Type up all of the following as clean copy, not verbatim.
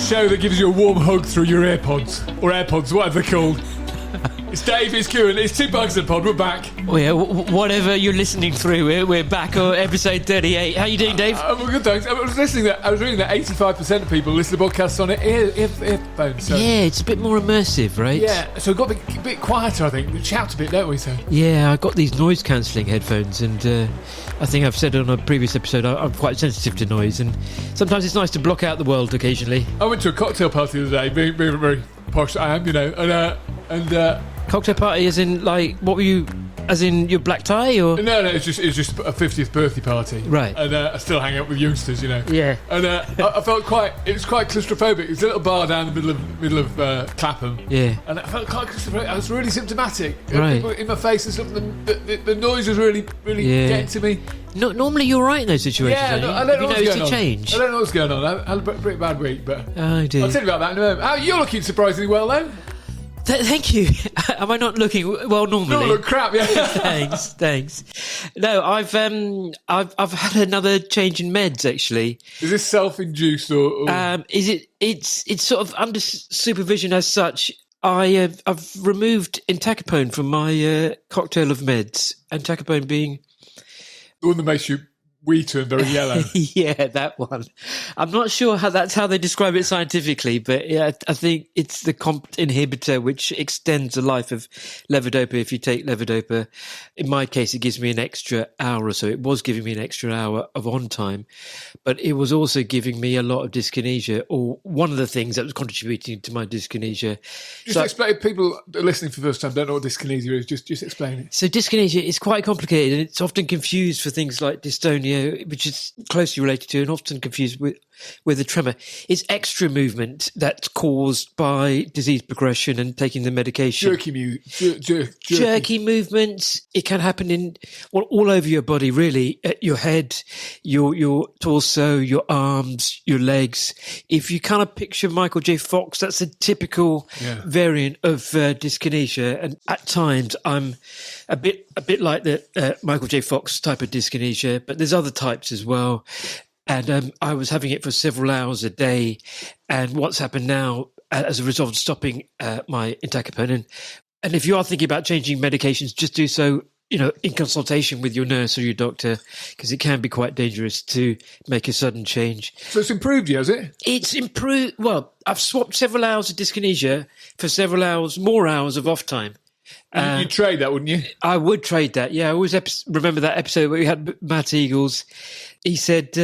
show that gives you a warm hug through your AirPods, or AirPods, whatever they're called. It's Dave, it's Kieran, it's Two Bugs and Pod, we're back. Well, yeah, whatever you're listening through, we're back on episode 38. How you doing, Dave? I'm good, thanks. I was reading that 85% of people listen to podcasts on earphones. So. Yeah, it's a bit more immersive, right? Yeah, so it got a bit quieter, I think. We shout a bit, don't we? So. Yeah, I got these noise-cancelling headphones, and I think I've said on a previous episode, I'm quite sensitive to noise, and sometimes it's nice to block out the world occasionally. I went to a cocktail party the other day, very, very posh I am, you know, and cocktail party as in, like, what were you... As in your black tie, or no? It's just a 50th birthday party, right? And I still hang out with youngsters, you know. Yeah. And I felt it was quite claustrophobic. It's a little bar down the middle of Clapham. Yeah. And I felt quite claustrophobic. I was really symptomatic. Right. In my face and something. The noise was really getting to me. No, normally you're right in those situations. Yeah, I don't know what's going on. Change. I don't know what's going on. I had a pretty bad week, but oh dear. I'll tell you about that in a moment. You're looking surprisingly well, though. Thank you. Am I not looking well normally? No, look crap. Yeah. Thanks. No, I've had another change in meds actually. Is this self-induced or? Is it? It's sort of under supervision as such. I've removed entacapone from my cocktail of meds. Entacapone being the one that makes you wee turn very yellow. Yeah, that one. I'm not sure that's how they describe it scientifically, but yeah, I think it's the COMT inhibitor which extends the life of levodopa if you take levodopa. In my case, it gives me an extra hour or so. It was giving me an extra hour of on time, but it was also giving me a lot of dyskinesia, or one of the things that was contributing to my dyskinesia. Just explain, people listening for the first time don't know what dyskinesia is. Just explain it. So dyskinesia is quite complicated, and it's often confused for things like dystonia, which is closely related to and often confused with a tremor. It's extra movement that's caused by disease progression and taking the medication. Jerky movements. It can happen all over your body, really. Your head, your torso, your arms, your legs. If you kind of picture Michael J. Fox, that's a typical variant of dyskinesia. And at times, I'm a bit like the Michael J. Fox type of dyskinesia, but there's other types as well. And I was having it for several hours a day. And what's happened now, as a result of stopping my entacapone, and if you are thinking about changing medications, just do so, in consultation with your nurse or your doctor, because it can be quite dangerous to make a sudden change. So it's improved you, has it? It's improved. Well, I've swapped several hours of dyskinesia for several more hours of off time. You'd trade that, wouldn't you? I would trade that, yeah. I always remember that episode where we had Matt Eagles. He said,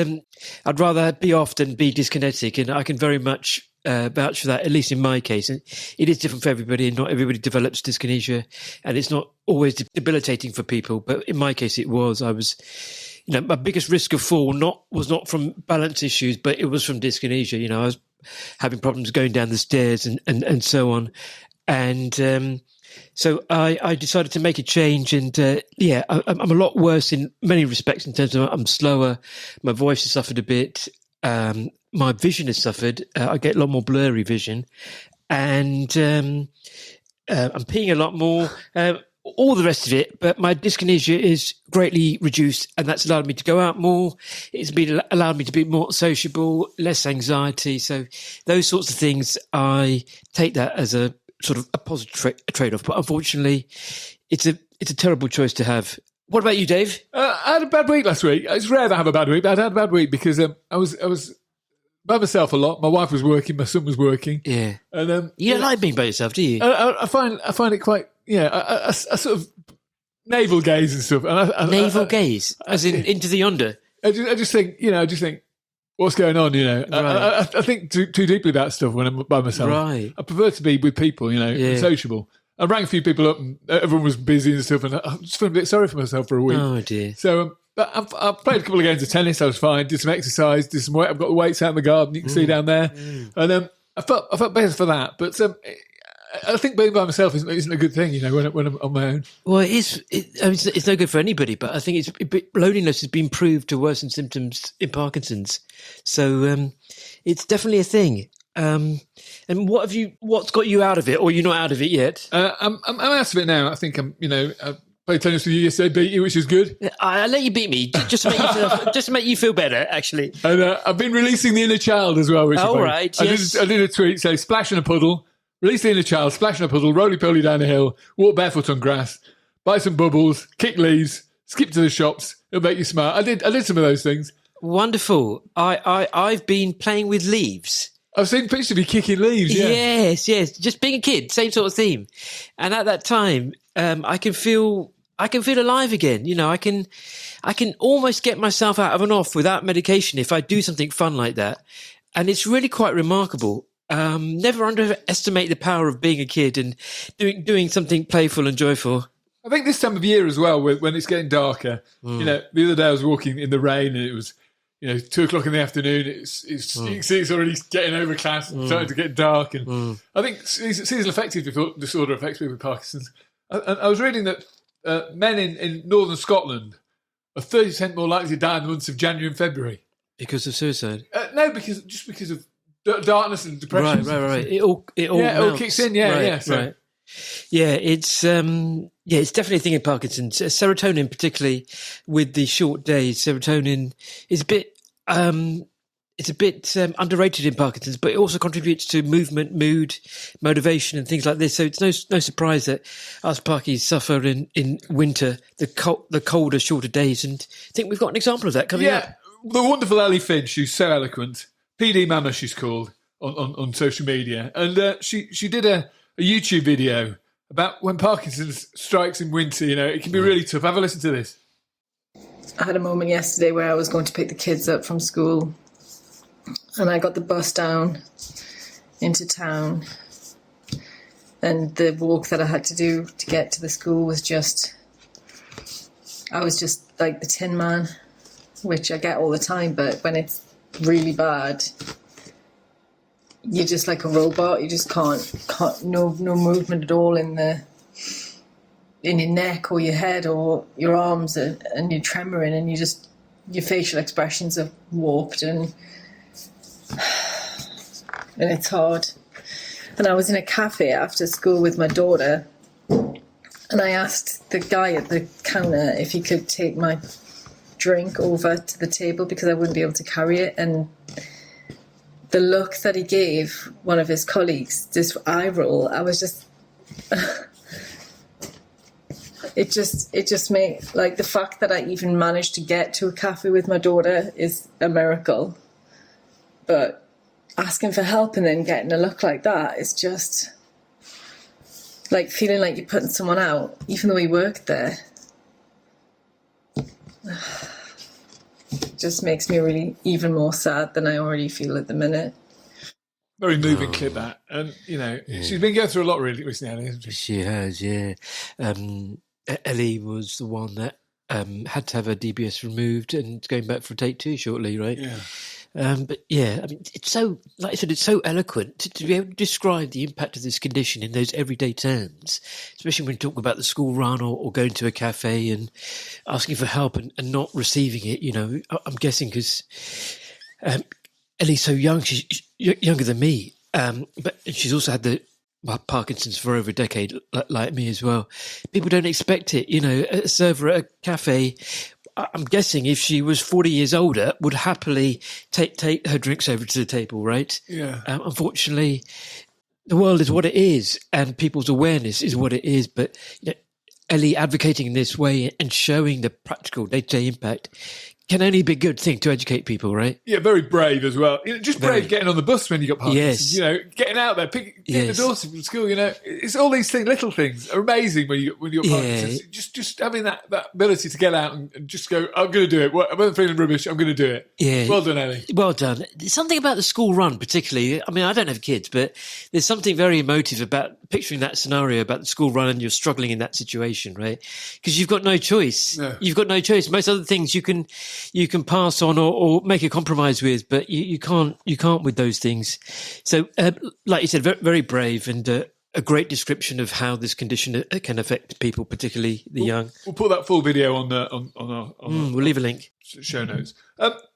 I'd rather be off than be dyskinetic, and I can very much vouch for that, at least in my case. And it is different for everybody, and not everybody develops dyskinesia, and it's not always debilitating for people, but in my case it was. I was, my biggest risk of fall was not from balance issues, but it was from dyskinesia. I was having problems going down the stairs and so on. And so I decided to make a change, and I'm a lot worse in many respects in terms of I'm slower, my voice has suffered a bit, my vision has suffered, I get a lot more blurry vision, and I'm peeing a lot more, all the rest of it, but my dyskinesia is greatly reduced, and that's allowed me to go out more. It's allowed me to be more sociable, less anxiety. So those sorts of things, I take that as a sort of a positive trade-off, but unfortunately, it's a terrible choice to have. What about you, Dave? I had a bad week last week. It's rare to have a bad week, but I had a bad week because I was by myself a lot. My wife was working, my son was working. Yeah, and you don't like being by yourself, do you? I find it quite I sort of navel gaze and stuff. And navel gaze, as in into the yonder. I just think what's going on, Right. I think too deeply about stuff when I'm by myself. Right. I prefer to be with people, and sociable. I rang a few people up and everyone was busy and stuff, and I just felt a bit sorry for myself for a week. Oh, dear. So but I played a couple of games of tennis. I was fine. Did some exercise. Did some weight. I've got the weights out in the garden. You can see down there. And I felt better for that. But I think being by myself isn't a good thing, when I'm on my own. Well, it's no good for anybody, but I think loneliness has been proved to worsen symptoms in Parkinson's. So it's definitely a thing. And what's got you out of it, or you're not out of it yet? I'm out of it now. I think I'm Played tennis with you yesterday, beat you, which is good. I let you beat me just to make you feel better, actually. And I've been releasing the inner child as well. Which All right, yes. I did a tweet, say, splash in a puddle, release the inner child, splash in a puddle, roly-poly down a hill, walk barefoot on grass, buy some bubbles, kick leaves, skip to the shops. It'll make you smile. I did some of those things. Wonderful. I've been playing with leaves. I've seen pictures of you kicking leaves, yeah. Yes. Just being a kid, same sort of theme. And at that time, I can feel alive again. You know, I can almost get myself out of an off without medication if I do something fun like that. And it's really quite remarkable. Never underestimate the power of being a kid and doing something playful and joyful. I think this time of year as well, when it's getting darker, you know, the other day I was walking in the rain and it was, 2:00 in the afternoon. You can see it's already getting overcast and starting to get dark. And I think seasonal affective disorder affects people with Parkinson's. I was reading that men in northern Scotland are 30% more likely to die in the months of January and February. Because of suicide? No, because of darkness and depression. Right. It all kicks in. Right. Yeah, it's definitely a thing in Parkinson's. Serotonin, particularly with the short days, serotonin is a bit underrated in Parkinson's, but it also contributes to movement, mood, motivation, and things like this. So it's no surprise that us Parkies suffer in winter, the colder, shorter days, and I think we've got an example of that coming up. The wonderful Ellie Finch, who's so eloquent, PD Mama, she's called on social media, and she did a YouTube video about when Parkinson's strikes in winter. It can be really tough. Have a listen to this. I had a moment yesterday where I was going to pick the kids up from school and I got the bus down into town, and the walk that I had to do to get to the school was I was just like the Tin Man, which I get all the time, but when it's really bad, you're just like a robot. You just can't no movement at all in your neck or your head or your arms, and you're tremoring, and your facial expressions are warped, and it's hard. And I was in a cafe after school with my daughter, and I asked the guy at the counter if he could take my drink over to the table because I wouldn't be able to carry it, and the look that he gave one of his colleagues, this eye roll, I was just it just made, like, the fact that I even managed to get to a cafe with my daughter is a miracle, but asking for help and then getting a look like that is just like feeling like you're putting someone out, even though he worked there. It just makes me really even more sad than I already feel at the minute. Very moving clip, that. And, she's been going through a lot really recently, hasn't she? She has, yeah. Ellie was the one that had to have her DBS removed and going back for take 2 shortly, right? Yeah. But yeah, I mean, it's so, like I said, it's so eloquent to be able to describe the impact of this condition in those everyday terms, especially when you talk about the school run or going to a cafe and asking for help and not receiving it. I'm guessing because Ellie's so young, she's younger than me, but she's also had the Parkinson's for over a decade, like me as well. People don't expect it. A server at a cafe, I'm guessing if she was 40 years older, would happily take her drinks over to the table, right? Yeah. Unfortunately, the world is what it is, and people's awareness is what it is. But Ellie advocating in this way and showing the practical day-to-day impact can only be a good thing to educate people, right? Yeah, very brave as well. Just brave getting on the bus when you got Parkinson's. Yes. Getting out there, picking the doors from school. It's all these things, little things, are amazing when you're Parkinson's. Just having that ability to get out and just go, I'm going to do it. I wasn't feeling rubbish. I'm going to do it. Yeah. Well done, Ellie. Well done. There's something about the school run, particularly. I mean, I don't have kids, but there's something very emotive about picturing that scenario about the school run and you're struggling in that situation, right? Because you've got no choice. No. You've got no choice. Most other things you can pass on or make a compromise with, but you can't with those things. So, like you said, very, very brave and a great description of how this condition can affect people, particularly the young. We'll put that full video on we'll leave a link. Show notes.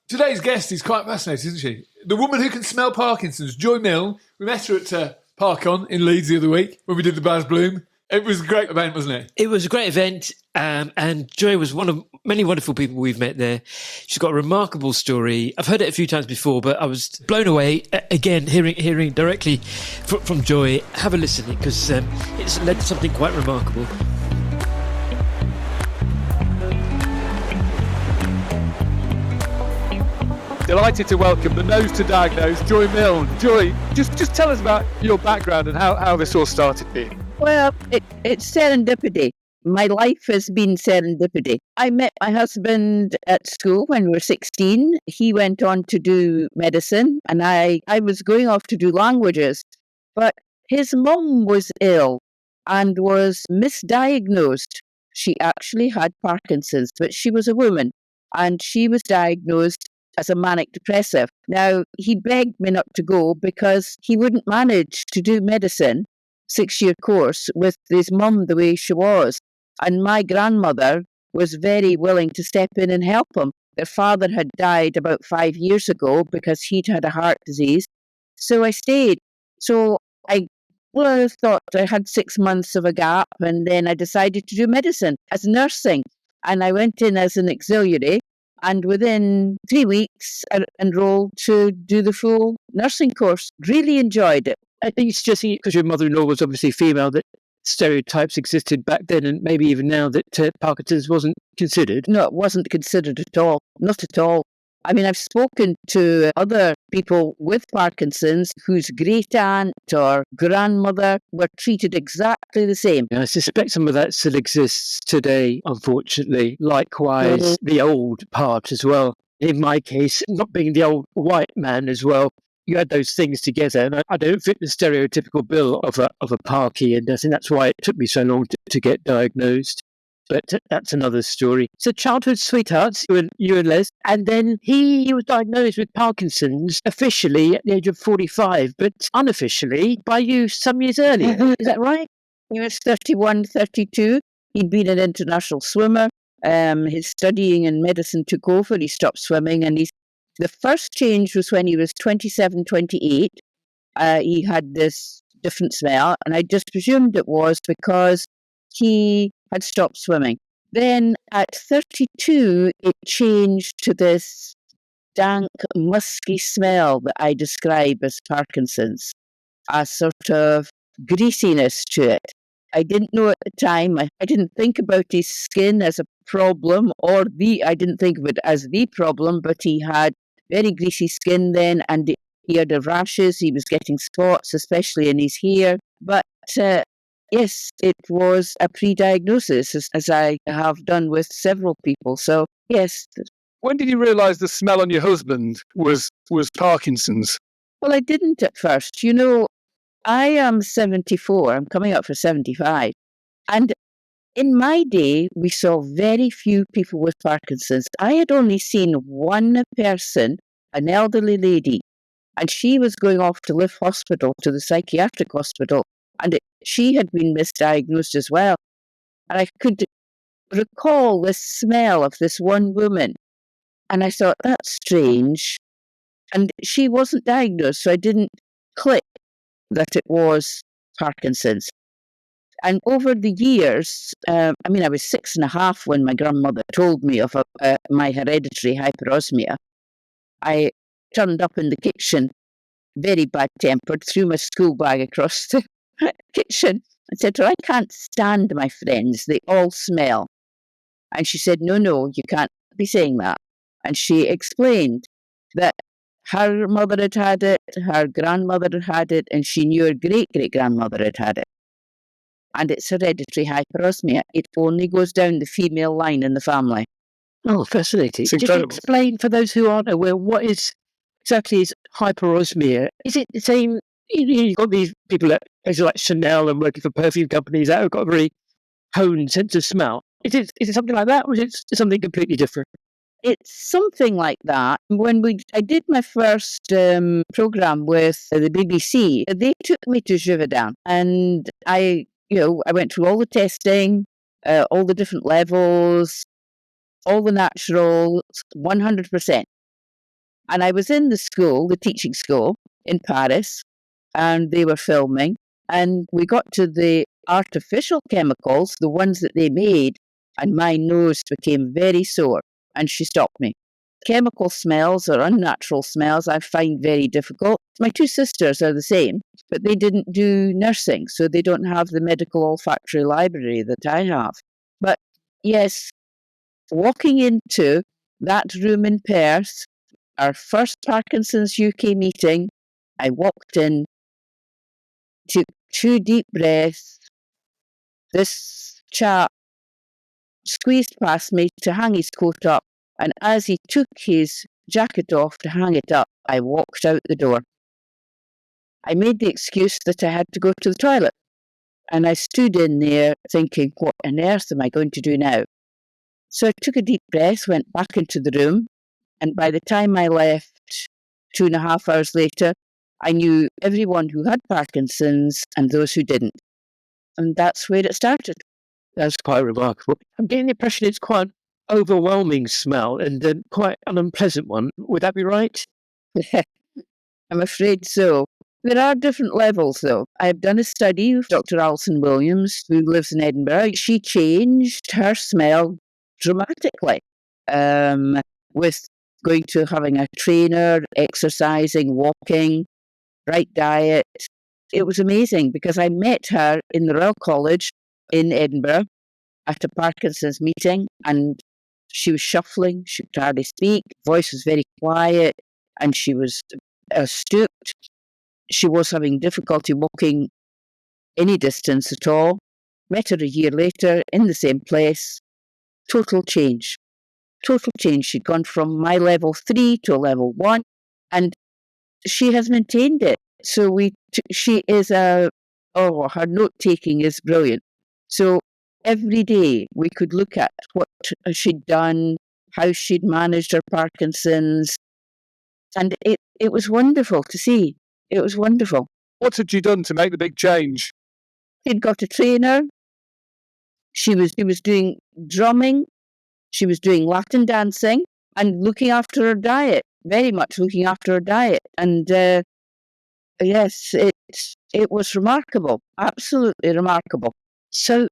Today's guest is quite fascinating, isn't she? The woman who can smell Parkinson's, Joy Milne. We met her at Parkon in Leeds the other week when we did the Baz Bloom It was a great event, wasn't it? It was a great event, and Joy was one of many wonderful people we've met there. She's got a remarkable story. I've heard it a few times before, but I was blown away again hearing directly from Joy. Have a listen, because it's led to something quite remarkable. Delighted to welcome the nose to diagnose, Joy Milne. Joy, just tell us about your background and how this all started for you. Well, it's serendipity. My life has been serendipity. I met my husband at school when we were 16. He went on to do medicine, and I was going off to do languages. But his mum was ill and was misdiagnosed. She actually had Parkinson's, but she was a woman, and she was diagnosed as a manic depressive. Now, he begged me not to go because he wouldn't manage to do medicine, 6-year course, with his mum the way she was. And my grandmother was very willing to step in and help him. Their father had died about 5 years ago because he'd had a heart disease. So I stayed. So I thought I had 6 months of a gap, and then I decided to do medicine as nursing. And I went in as an auxiliary, and within 3 weeks, I enrolled to do the full nursing course. Really enjoyed it. I think it's just because your mother-in-law was obviously female that stereotypes existed back then, and maybe even now, that Parkinson's wasn't considered. No, it wasn't considered at all. Not at all. I mean, I've spoken to other people with Parkinson's whose great-aunt or grandmother were treated exactly the same. I suspect some of that still exists today, unfortunately. Likewise, the old part as well. In my case, not being the old white man as well, you had those things together, and I don't fit the stereotypical bill of a Parky, and I think that's why it took me so long to get diagnosed. But that's another story. So childhood sweethearts, you and Les, and then he was diagnosed with Parkinson's officially at the age of 45, but unofficially by you some years earlier. Is that right? He was 31, 32. He'd been an international swimmer. His studying in medicine took over. He stopped swimming, and the first change was when he was 27, 28. He had this different smell, and I just presumed it was because he had stopped swimming. Then at 32, it changed to this dank, musky smell that I describe as Parkinson's, a sort of greasiness to it. I didn't know at the time. I didn't think about his skin as a problem, I didn't think of it as the problem, but he had very greasy skin then, and he had rashes. He was getting spots, especially in his hair. But yes, it was a pre-diagnosis, as I have done with several people. So, yes. When did you realise the smell on your husband was Parkinson's? Well, I didn't at first. I am 74. I'm coming up for 75. And in my day, we saw very few people with Parkinson's. I had only seen one person, an elderly lady, and she was going off to Liff Hospital, to the psychiatric hospital, and she had been misdiagnosed as well. And I could recall the smell of this one woman, and I thought, that's strange. And she wasn't diagnosed, so I didn't click that it was Parkinson's. And over the years, I was 6.5 when my grandmother told me of my hereditary hyperosmia. I turned up in the kitchen, very bad-tempered, threw my school bag across the kitchen and said to her, I can't stand my friends. They all smell. And she said, no, you can't be saying that. And she explained that her mother had it, her grandmother had it, and she knew her great-great-grandmother had it. And it's hereditary hyperosmia. It only goes down the female line in the family. Oh, fascinating. It's incredible. Just explain for those who aren't aware, what exactly is hyperosmia? Is it the same? You've got these people at places like Chanel and working for perfume companies that have got a very honed sense of smell. Is it something like that, or is it something completely different? It's something like that. When I did my first program with the BBC, they took me to Givaudan, and I went through all the testing, all the different levels, all the naturals, 100%. And I was in the teaching school in Paris, and they were filming. And we got to the artificial chemicals, the ones that they made, and my nose became very sore, and she stopped me. Chemical smells or unnatural smells I find very difficult. My two sisters are the same, but they didn't do nursing, so they don't have the medical olfactory library that I have. But yes, walking into that room in Perth, our first Parkinson's UK meeting, I walked in, took 2 deep breaths. This chap squeezed past me to hang his coat up, and as he took his jacket off to hang it up, I walked out the door. I made the excuse that I had to go to the toilet, and I stood in there thinking, what on earth am I going to do now? So I took a deep breath, went back into the room, and by the time I left 2.5 hours later, I knew everyone who had Parkinson's and those who didn't. And that's where it started. That's quite remarkable. I'm getting the impression it's quite an overwhelming smell and quite an unpleasant one. Would that be right? I'm afraid so. There are different levels, though. I've done a study with Dr. Alison Williams, who lives in Edinburgh. She changed her smell dramatically with going to having a trainer, exercising, walking, right diet. It was amazing because I met her in the Royal College in Edinburgh at a Parkinson's meeting, and she was shuffling, she could hardly speak, voice was very quiet, and she was stooped. She was having difficulty walking any distance at all. Met her a year later in the same place. Total change. Total change. She'd gone from my level 3 to a level 1, and she has maintained it. So she is her note-taking is brilliant. So every day we could look at what she'd done, how she'd managed her Parkinson's, and it was wonderful to see. It was wonderful. What had you done to make the big change? She'd got a trainer. She was doing drumming. She was doing Latin dancing and looking after her diet, very much looking after her diet. And yes, it was remarkable, absolutely remarkable. So,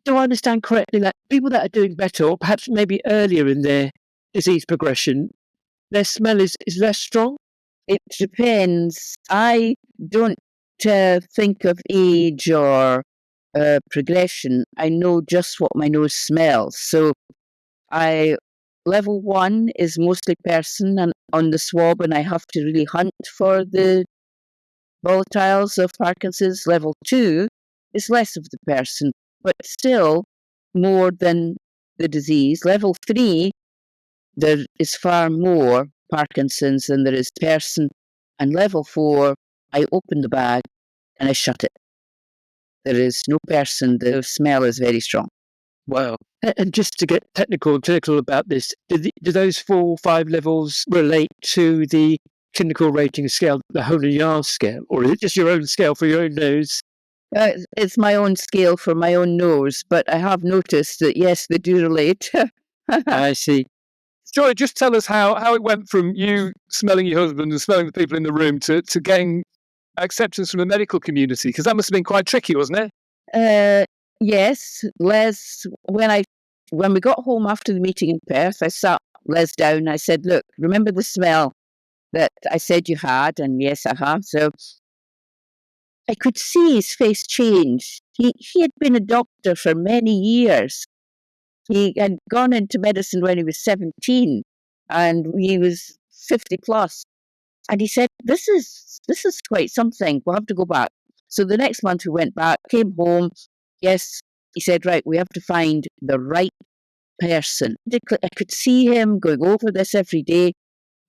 do I understand correctly that people that are doing better, or perhaps maybe earlier in their disease progression, their smell is less strong? It depends. I don't think of age or progression. I know just what my nose smells. So level 1 is mostly person and on the swab, and I have to really hunt for the volatiles of Parkinson's. Level 2 is less of the person, but still more than the disease. Level 3, there is far more Parkinson's than there is person. And level 4, I open the bag and I shut it. There is no person. The smell is very strong. Wow. And just to get technical about this, do those 4 or 5 levels relate to the clinical rating scale, the Hohn scale, or is it just your own scale for your own nose? It's my own scale for my own nose, but I have noticed that, yes, they do relate. I see. Joy, just tell us how it went from you smelling your husband and smelling the people in the room to getting acceptance from the medical community, because that must have been quite tricky, wasn't it? Yes, Les, when we got home after the meeting in Perth, I sat Les down and I said, look, remember the smell that I said you had? And yes, I have. So I could see his face change. He had been a doctor for many years. He had gone into medicine when he was 17 and he was 50 plus. And he said, this is quite something. We'll have to go back. So the next month we went back, came home. Yes, he said, right, we have to find the right person. I could see him going over this every day.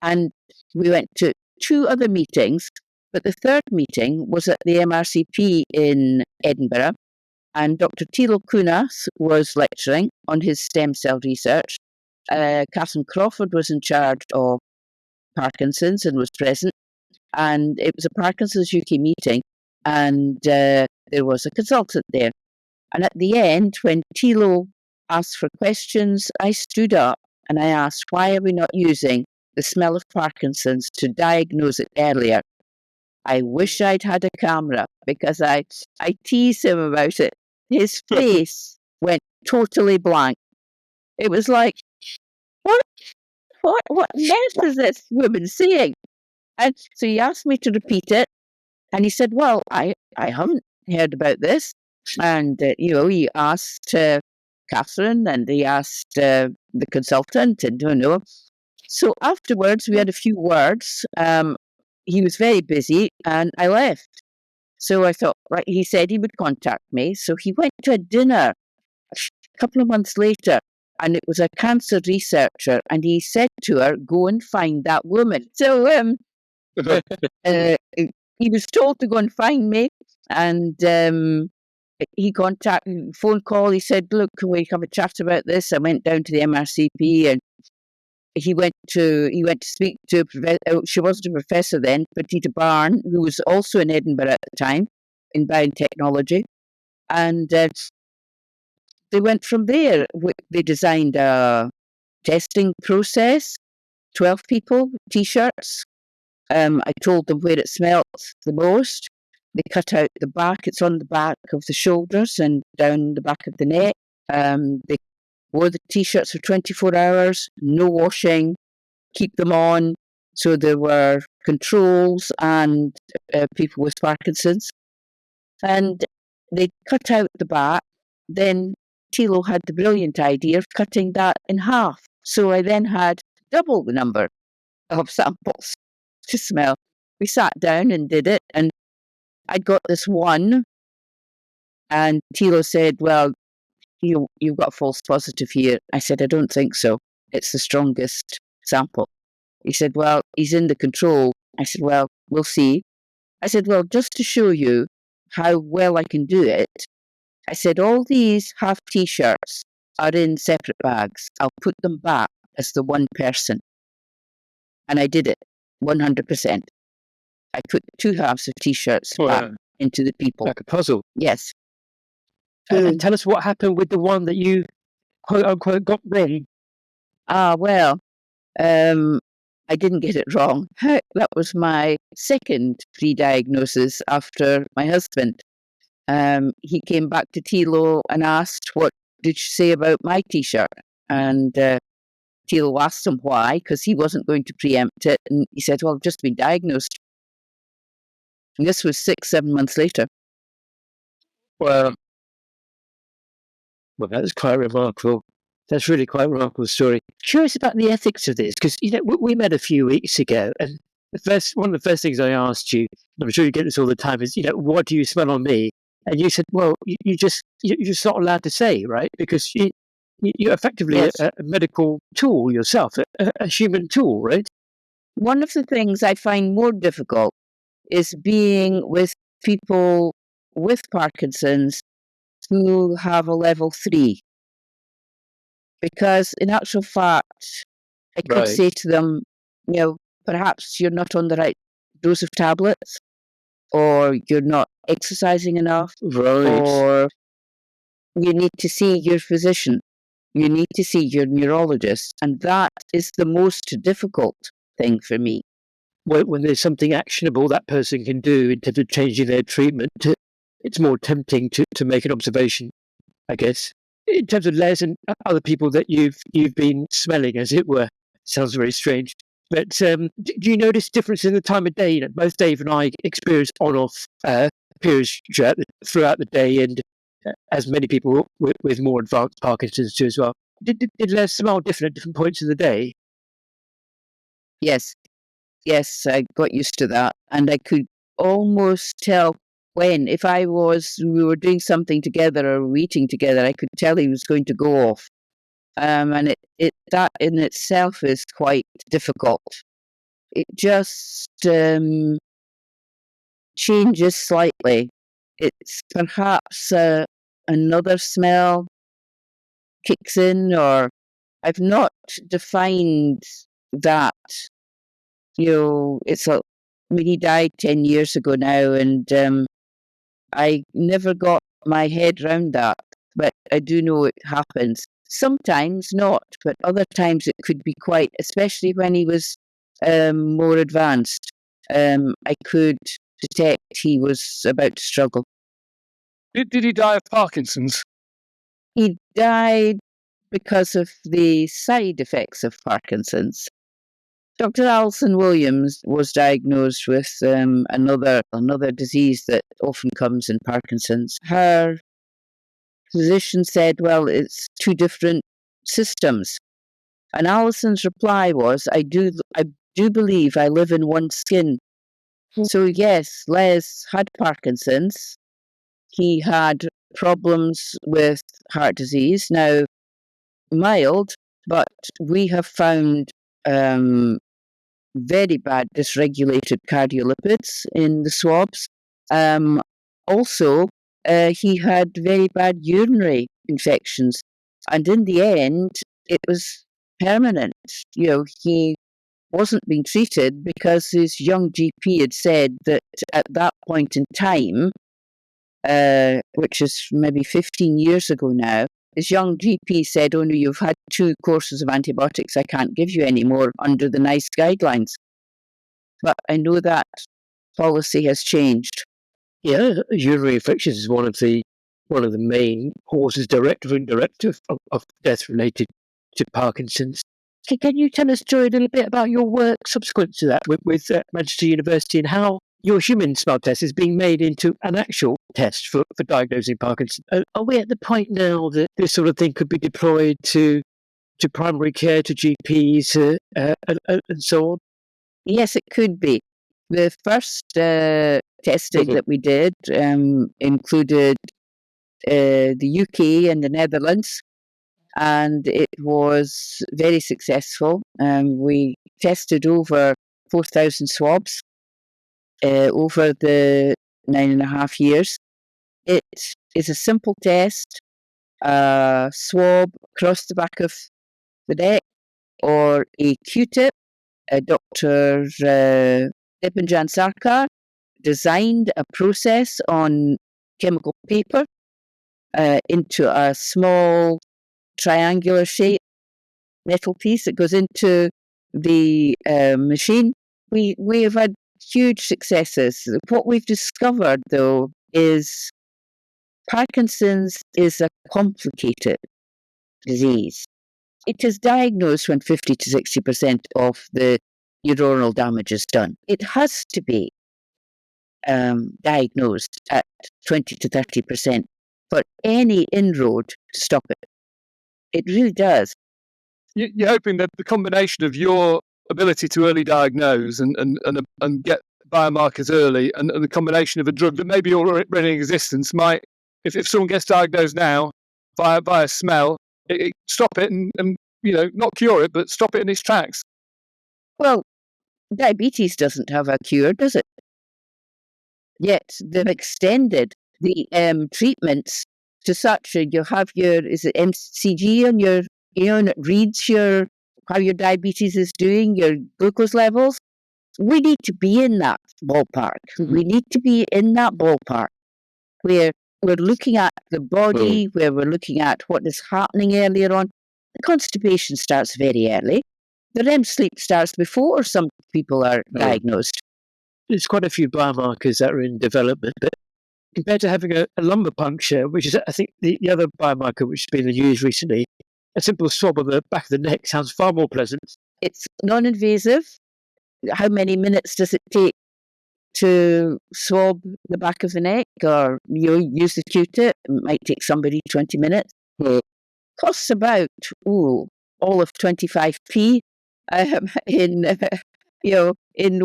And we went to 2 other meetings. But the third meeting was at the MRCP in Edinburgh. And Dr. Thilo Kunas was lecturing on his stem cell research. Catherine Crawford was in charge of Parkinson's and was present. And it was a Parkinson's UK meeting. And there was a consultant there. And at the end, when Thilo asked for questions, I stood up and I asked, why are we not using the smell of Parkinson's to diagnose it earlier? I wish I'd had a camera because I teased him about it. his face went totally blank. It was like, what mess is this woman saying? And so he asked me to repeat it, and he said, well, I haven't heard about this. And, he asked Catherine, and he asked the consultant, and don't know. So afterwards, we had a few words. He was very busy, and I left. So I thought, right, he said he would contact me. So he went to a dinner a couple of months later, and it was a cancer researcher, and he said to her, go and find that woman. So he was told to go and find me, and he contacted, phone call, he said, look, can we have a chat about this? I went down to the MRCP, and he went to speak to she wasn't a professor then, Petita Barn, who was also in Edinburgh at the time in biotechnology, and they went from there. They designed a testing process, 12 people, T-shirts. I told them where it smelt the most. They cut out the back. It's on the back of the shoulders and down the back of the neck. They wore the T-shirts for 24 hours, no washing, keep them on. So there were controls and people with Parkinson's. And they cut out the back. Then Thilo had the brilliant idea of cutting that in half. So I then had double the number of samples to smell. We sat down and did it, and I got this one, and Thilo said, well, you've got a false positive here. I said, I don't think so. It's the strongest sample. He said, well, he's in the control. I said, well, we'll see. I said, well, just to show you how well I can do it, I said, all these half T-shirts are in separate bags. I'll put them back as the one person. And I did it, 100%. I put two halves of T-shirts back into the people. Like a puzzle. Yes. And tell us what happened with the one that you, quote unquote, got wrong. Well, I didn't get it wrong. That was my second pre-diagnosis after my husband. He came back to Thilo and asked, what did you say about my T-shirt? And Thilo asked him why, because he wasn't going to preempt it. And he said, well, I've just been diagnosed. And this was 6-7 months later. Well, that's quite remarkable. That's really quite a remarkable story. Curious about the ethics of this, because we met a few weeks ago, and one of the first things I asked you, I'm sure you get this all the time, is what do you smell on me? And you said, well, you're just not allowed to say, right? Because you're effectively Yes. a medical tool yourself, a human tool, right? One of the things I find more difficult is being with people with Parkinson's who have a level 3. Because in actual fact, I could Right. say to them, perhaps you're not on the right dose of tablets, or you're not exercising enough, Right. or you need to see your physician, you need to see your neurologist. And that is the most difficult thing for me. When there's something actionable that person can do in terms of changing their treatment, it's more tempting to make an observation, I guess. In terms of Les and other people that you've been smelling, as it were, sounds very strange. But do you notice difference in the time of day? Both Dave and I experience on-off periods throughout the day, and as many people with more advanced Parkinson's do as well. Did Les smell different at different points of the day? Yes, I got used to that, and I could almost tell when, if we were doing something together or eating together, I could tell he was going to go off. And that in itself is quite difficult. It just changes slightly. It's perhaps another smell kicks in, or I've not defined that. He died 10 years ago now, and I never got my head round that, but I do know it happens. Sometimes not, but other times it could be quite, especially when he was more advanced. I could detect he was about to struggle. Did he die of Parkinson's? He died because of the side effects of Parkinson's. Dr. Alison Williams was diagnosed with another disease that often comes in Parkinson's. Her physician said, well, it's two different systems. And Alison's reply was, I do believe I live in one skin. So yes, Les had Parkinson's. He had problems with heart disease, now mild, but we have found very bad dysregulated cardiolipids in the swabs. Also, he had very bad urinary infections. And in the end, it was permanent. He wasn't being treated because his young GP had said that at that point in time, which is maybe 15 years ago now, his young GP said, oh no, you've had 2 courses of antibiotics, I can't give you any more under the NICE guidelines. But I know that policy has changed. Yeah, urinary infections is one of the main causes, direct or indirect, of death related to Parkinson's. Can you tell us, Joy, a little bit about your work subsequent to that with Manchester University and how your human smell test is being made into an actual test for diagnosing Parkinson's? Are we at the point now that this sort of thing could be deployed to primary care, to GPs, and so on? Yes, it could be. The first testing that we did included the UK and the Netherlands, and it was very successful. We tested over 4,000 swabs over the 9.5 years. It is a simple test, swab across the back of the neck or a Q-tip. Dr. Dipanjan Sarkar designed a process on chemical paper into a small triangular shape metal piece that goes into the machine. We have had huge successes. What we've discovered, though, is Parkinson's is a complicated disease. It is diagnosed when 50 to 60% of the neuronal damage is done. It has to be diagnosed at 20 to 30% for any inroad to stop it. It really does. You're hoping that the combination of your ability to early diagnose and get biomarkers early, and the combination of a drug that may be already in existence might, if someone gets diagnosed now via smell, it stop it and not cure it, but stop it in its tracks. Well, diabetes doesn't have a cure, does it? Yet they've extended the treatments to such you have your MCG on your, and it reads how your diabetes is doing, your glucose levels. We need to be in that ballpark. Mm-hmm. We need to be in that ballpark where we're looking at the body, where we're looking at what is happening earlier on. The constipation starts very early. The REM sleep starts before some people are diagnosed. There's quite a few biomarkers that are in development, but compared to having a lumbar puncture, which is, I think, the other biomarker which has been used recently, a simple swab of the back of the neck sounds far more pleasant. It's non-invasive. How many minutes does it take to swab the back of the neck, or use the Q-tip? It might take somebody 20 minutes. Costs about all of 25p in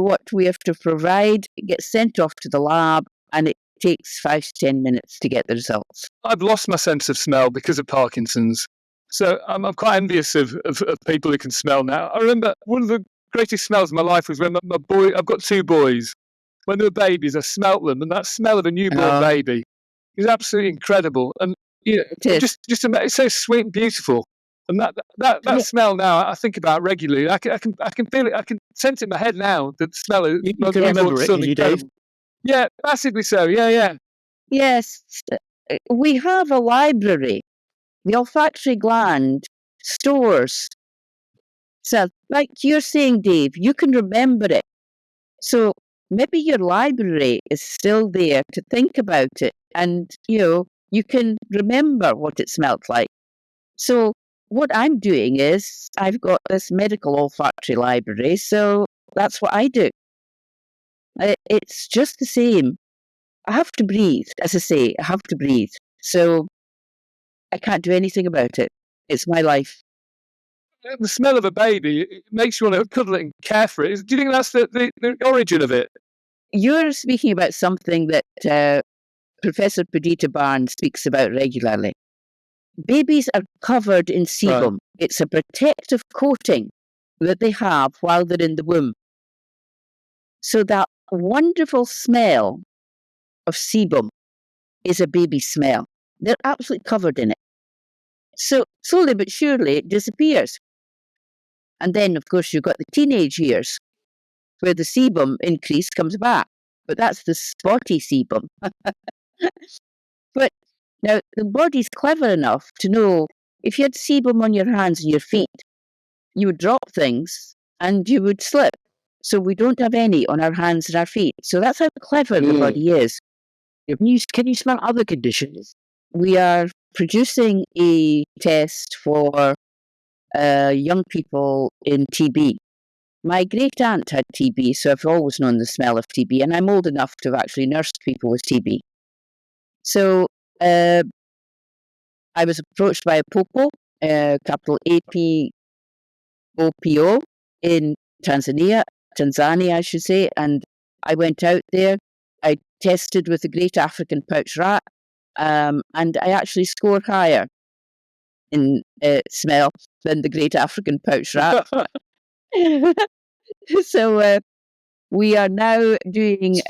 what we have to provide. It gets sent off to the lab, and it takes 5 to 10 minutes to get the results. I've lost my sense of smell because of Parkinson's, so I'm quite envious of people who can smell now. I remember one of the greatest smells of my life was when I've got 2 boys. When they were babies, I smelt them, and that smell of a newborn baby is absolutely incredible. And it's so sweet and beautiful. And that smell now, I think about regularly. I can feel it. I can sense it in my head now. That smell of you can remember it, Dave. Yeah, massively so. Yeah. Yes, we have a library. The olfactory gland stores. So, like you're saying, Dave, you can remember it. So maybe your library is still there to think about it, and you can remember what it smelt like. So what I'm doing is I've got this medical olfactory library, so that's what I do. It's just the same. I have to breathe, as I say, I have to breathe. So I can't do anything about it. It's my life. The smell of a baby, it makes you want to cuddle it and care for it. Do you think that's the origin of it? You're speaking about something that Professor Perdita Barnes speaks about regularly. Babies are covered in sebum. Right. It's a protective coating that they have while they're in the womb. So that wonderful smell of sebum is a baby smell. They're absolutely covered in it. So slowly but surely it disappears. And then, of course, you've got the teenage years where the sebum increase comes back. But that's the spotty sebum. But now the body's clever enough to know if you had sebum on your hands and your feet, you would drop things and you would slip. So we don't have any on our hands and our feet. So that's how clever the body is. Can you smell other conditions? We are producing a test for young people in TB. My great aunt had TB, so I've always known the smell of TB, and I'm old enough to have actually nursed people with TB. So I was approached by a popo, capital APOPO, in Tanzania, I should say, and I went out there. I tested with the great African pouch rat, and I actually scored higher in smell than the great African pouch rat. So we are now doing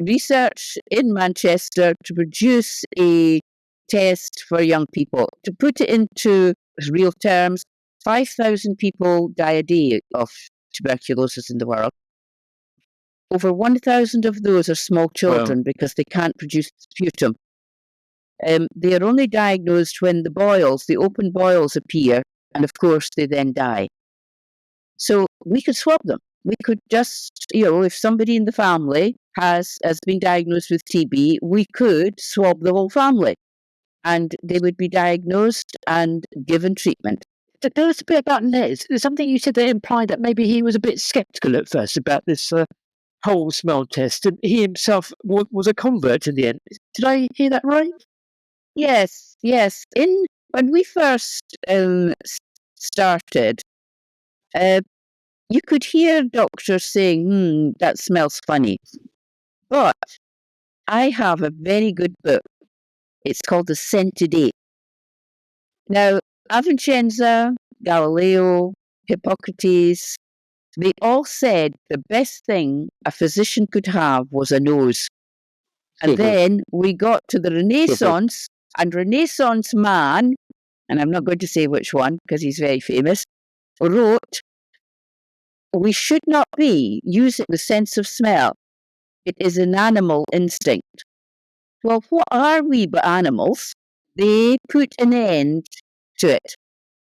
research in Manchester to produce a test for young people. To put it into real terms, 5,000 people die a day of tuberculosis in the world. Over 1,000 of those are small children because they can't produce sputum. They are only diagnosed when the open boils appear, and of course they then die. So we could swab them. We could just, if somebody in the family has been diagnosed with TB, we could swab the whole family and they would be diagnosed and given treatment. Tell us a bit about Les. There's something you said that implied that maybe he was a bit sceptical at first about this whole smell test, and he himself was a convert in the end. Did I hear that right? Yes. When we first started, you could hear doctors saying, that smells funny. But I have a very good book. It's called The Scented Ape. Now, Avicenna, Galileo, Hippocrates, they all said the best thing a physician could have was a nose. And then we got to the Renaissance, and Renaissance man, and I'm not going to say which one because he's very famous, wrote, we should not be using the sense of smell. It is an animal instinct. Well, what are we but animals? They put an end to it.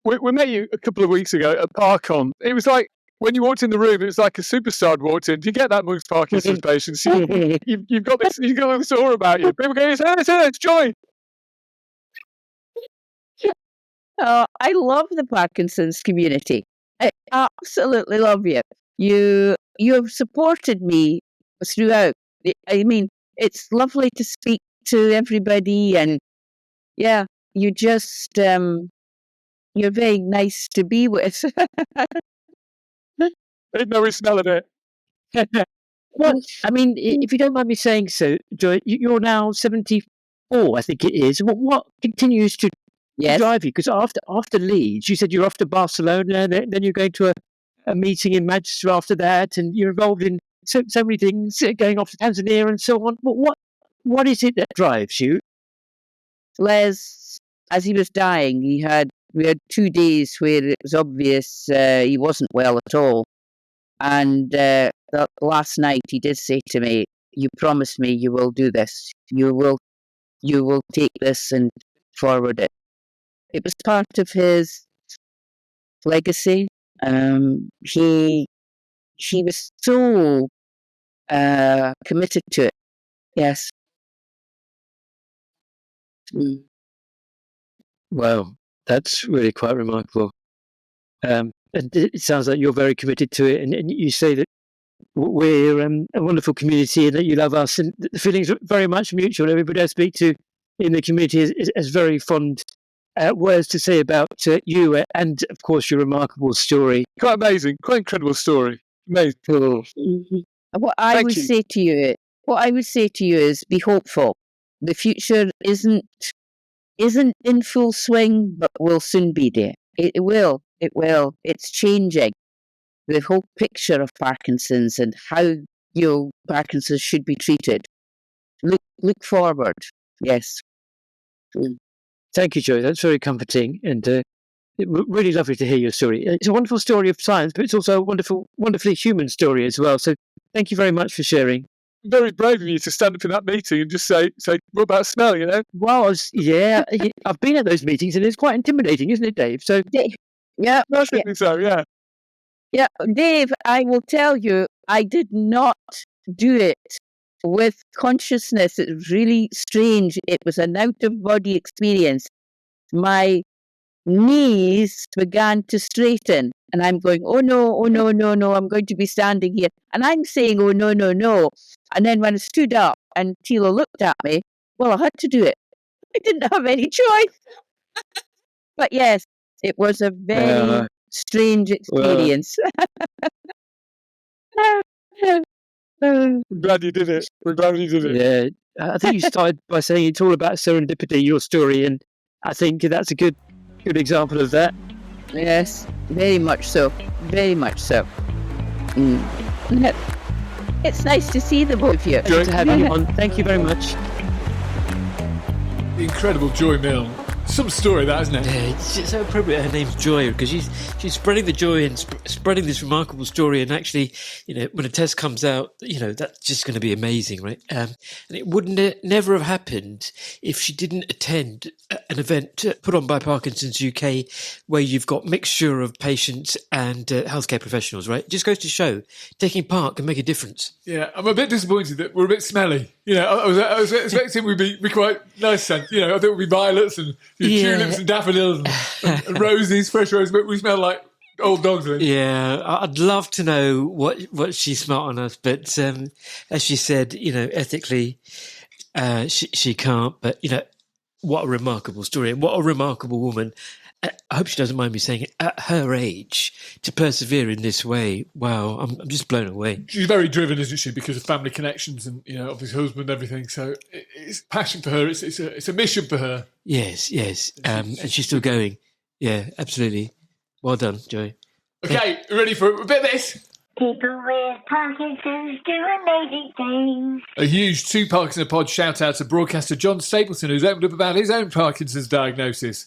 We met you a couple of weeks ago at Parkon. It was like, when you walked in the room, it was like a superstar had walked in. Do you get that amongst Parkinson's patients? You've got this aura about you. People go, it's Joy. I love the Parkinson's community. I absolutely love you. You have supported me throughout. I mean, it's lovely to speak to everybody, and you just you're very nice to be with. They know we smell it. Well, I mean, if you don't mind me saying so, Joy, you're now 74, I think it is. What continues to drive you? Because after Leeds, you said you're off to Barcelona, and then you're going to a meeting in Manchester after that, and you're involved in so many things, going off to Tanzania and so on. What is it that drives you? Les, as he was dying, we had 2 days where it was obvious he wasn't well at all. And last night he did say to me, you promised me you will do this. You will take this and forward it. It was part of his legacy. He was so committed to it. Yes. Mm. Wow, that's really quite remarkable. And it sounds like you're very committed to it, and you say that we're a wonderful community and that you love us, and the feelings are very much mutual. Everybody I speak to in the community is very fond words to say about you and, of course, your remarkable story. Quite amazing, quite incredible story. Amazing. Cool. Mhm. What I Thank would you. say to you, is be hopeful. The future isn't in full swing, but will soon be there. It will. It will. It's changing. The whole picture of Parkinson's and how Parkinson's should be treated. Look forward. Yes. Mm. Thank you, Joy. That's very comforting, and really lovely to hear your story. It's a wonderful story of science, but it's also a wonderfully human story as well. So thank you very much for sharing. Very brave of you to stand up in that meeting and just say, what about smell, you know? Well, yeah, I've been at those meetings, and it's quite intimidating, isn't it, Dave? So Yeah. I think so, yeah. Yeah, Dave, I will tell you, I did not do it with consciousness. It was really strange. It was an out-of-body experience. My knees began to straighten, and I'm going, oh no, no, I'm going to be standing here. And I'm saying, oh no, no, no. And then when I stood up and Tila looked at me, well, I had to do it. I didn't have any choice. But yes, it was a very strange experience. We're glad you did it. Yeah, I think you started by saying it's all about serendipity, your story, and I think that's a good example of that. Yes, very much so. Very much so. Mm. It's nice to see the both of you. Good to have you on. Thank you very much. The incredible Joy Milne. Some story, that, isn't it? Yeah, it's so appropriate her name's Joy, because she's spreading the joy and spreading this remarkable story. And actually, when a test comes out, that's just going to be amazing, right? And it wouldn't never have happened if she didn't attend an event put on by Parkinson's UK, where you've got mixture of patients and healthcare professionals, right? It just goes to show taking part can make a difference. Yeah, I'm a bit disappointed that we're a bit smelly. I was expecting we'd be quite nice scent. I think we'd be violets and tulips and daffodils and roses, fresh roses, but we smell like old dogs. I think. Yeah, I'd love to know what she smelt on us, but as she said, ethically, she can't. But what a remarkable story, and what a remarkable woman. I hope she doesn't mind me saying it, at her age, to persevere in this way. Wow, I'm just blown away. She's very driven, isn't she, because of family connections and, of his husband and everything. So it's passion for her. It's a mission for her. Yes. And she's still going. Yeah, absolutely. Well done, Joy. Okay, ready for a bit of this? People with Parkinson's do amazing things. A huge two Parkinson pod shout out to broadcaster John Stapleton, who's opened up about his own Parkinson's diagnosis.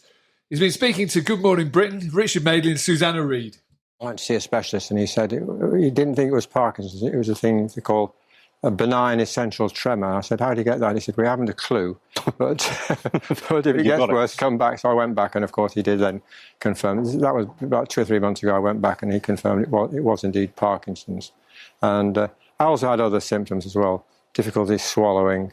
He's been speaking to Good Morning Britain, Richard Madeley and Susanna Reid. I went to see a specialist and he said he didn't think it was Parkinson's. It was a thing they call a benign essential tremor. I said, how do you get that? He said, we haven't a clue. But if it gets worse, come back. So I went back and, of course, he did then confirm. That was about 2 or 3 months ago. I went back and he confirmed it was indeed Parkinson's. And I also had other symptoms as well. Difficulty swallowing,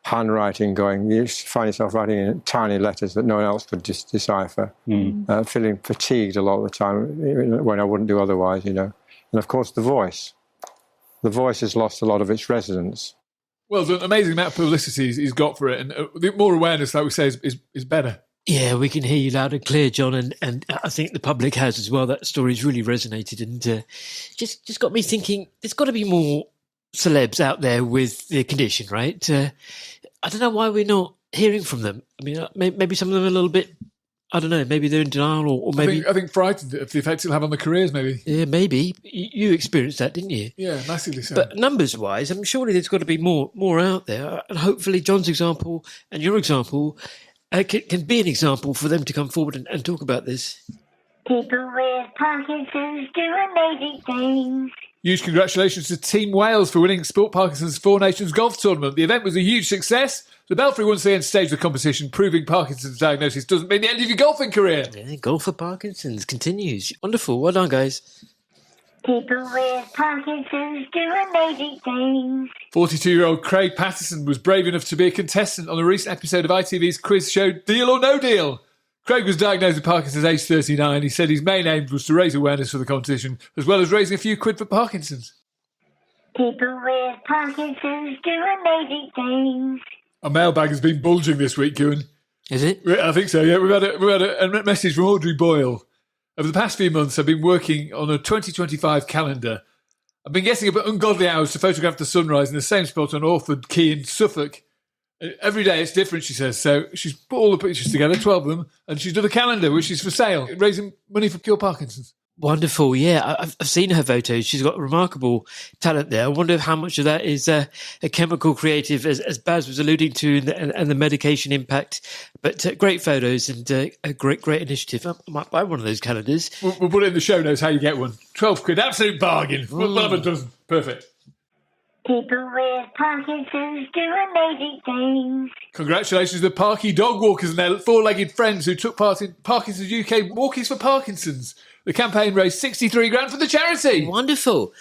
handwriting going. You find yourself writing in tiny letters that no one else could decipher. Feeling fatigued a lot of the time when I wouldn't do otherwise, And, of course, the voice. The voice has lost a lot of its resonance. Well, the amazing amount of publicity he's got for it. And the more awareness, like we say, is better. Yeah, we can hear you loud and clear, John, and I think the public has as well. That story's really resonated and just got me thinking there's got to be more celebs out there with the condition, right? I don't know why we're not hearing from them. I mean, maybe some of them are a little bit, I don't know, maybe they're in denial or maybe... I think frightened of the effects it'll have on their careers, maybe. Yeah, maybe. You experienced that, didn't you? Yeah, massively so. But numbers-wise, I mean, surely there's got to be more out there. And hopefully John's example and your example can be an example for them to come forward and talk about this. People with Parkinson's do amazing things. Huge congratulations to Team Wales for winning Sport Parkinson's Four Nations Golf Tournament. The event was a huge success. The Belfry once again staged the competition, proving Parkinson's diagnosis doesn't mean the end of your golfing career. Yeah, golf for Parkinson's continues. Wonderful. Well done, guys. People with Parkinson's do amazing things. 42-year-old Craig Patterson was brave enough to be a contestant on a recent episode of ITV's quiz show Deal or No Deal. Craig was diagnosed with Parkinson's age 39. He said his main aim was to raise awareness for the competition, as well as raising a few quid for Parkinson's. People with Parkinson's do amazing things. Our mailbag has been bulging this week, Kieran. Is it? I think so, yeah. We've had a message from Audrey Boyle. Over the past few months, I've been working on a 2025 calendar. I've been getting up at ungodly hours to photograph the sunrise in the same spot on Orford Quay in Suffolk. Every day it's different, she says. So she's put all the pictures together, 12 of them, and she's done a calendar, which is for sale, raising money for Cure Parkinson's. Wonderful, yeah. I've seen her photos. She's got remarkable talent there. I wonder how much of that is a chemical creative, as Baz was alluding to, and the medication impact. But great photos and a great initiative. I might buy one of those calendars. We'll put it in the show notes how you get one. 12 quid, absolute bargain. We'll have a dozen. Perfect. People with Parkinson's do amazing things. Congratulations to the Parky dog walkers and their four-legged friends who took part in Parkinson's UK Walkies for Parkinson's. The campaign raised 63 grand for the charity. Wonderful.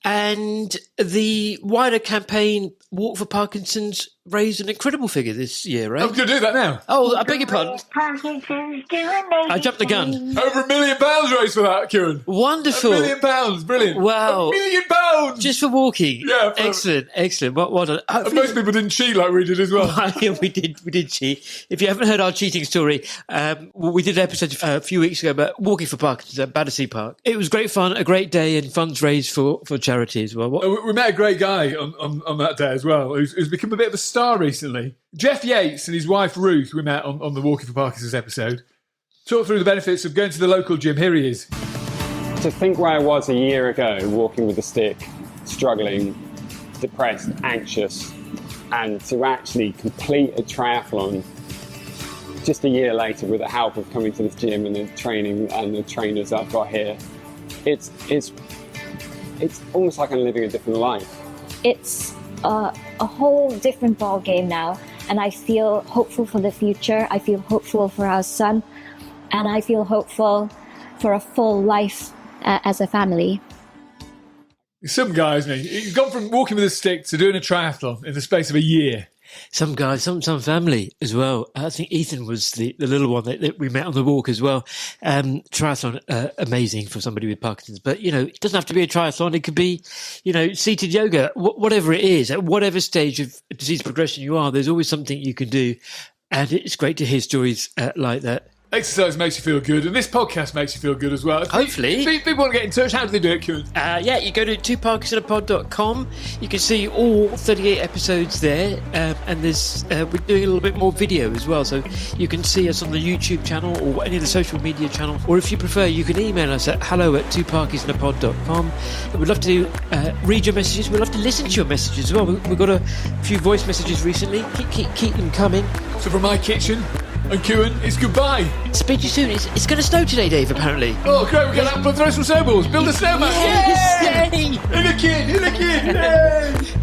And the wider campaign, Walk for Parkinson's, raised an incredible figure this year, right? I'm going to do that now. Oh, I beg your pardon. Parkinson's do amazing I jumped the gun. things. Over £1 million raised for that, Kieran. Wonderful. £1 million, brilliant. Wow. £1 million. Just for walking. Yeah. Excellent. What a, And most people didn't cheat like we did as well. Yeah, we did cheat. If you haven't heard our cheating story, we did an episode a few weeks ago about walking for Parkinson's at Battersea Park. It was great fun, a great day, and funds raised for charity as well. We met a great guy on that day as well, who's become a bit of a star recently. Jeff Yates and his wife Ruth, we met on the Walking for Parkinson's episode. Talk through the benefits of going to the local gym. Here he is. To think where I was a year ago, walking with a stick, struggling, depressed, anxious, and to actually complete a triathlon just a year later with the help of coming to this gym and the training and the trainers I've got here, it's almost like I'm living a different life. It's a whole different ball game now, and I feel hopeful for the future. I feel hopeful for our son, and I feel hopeful for a full life as a family. Some guy, isn't he? He's gone from walking with a stick to doing a triathlon in the space of a year. Some guys, some family as well. I think Ethan was the little one that we met on the walk as well. Triathlon, amazing for somebody with Parkinson's. But, it doesn't have to be a triathlon. It could be, seated yoga, whatever it is, at whatever stage of disease progression you are, there's always something you can do. And it's great to hear stories like that. Exercise makes you feel good, and this podcast makes you feel good as well. Hopefully. If people want to get in touch, how do they do it, Kieran? You go to 2parkinsonapod.com. You can see all 38 episodes there, and there's we're doing a little bit more video as well, so you can see us on the YouTube channel or any of the social media channels, or if you prefer, you can email us at hello@2parkinsonapod.com. We'd love to read your messages. We'd love to listen to your messages as well. We've got a few voice messages recently. Keep them coming. So from my kitchen and Kieran, it's goodbye. Speak to you soon. It's going to snow today, Dave, apparently. Oh, great. We're going to have to throw some snowballs. Build a snowman. Yay! In a kid. Yay!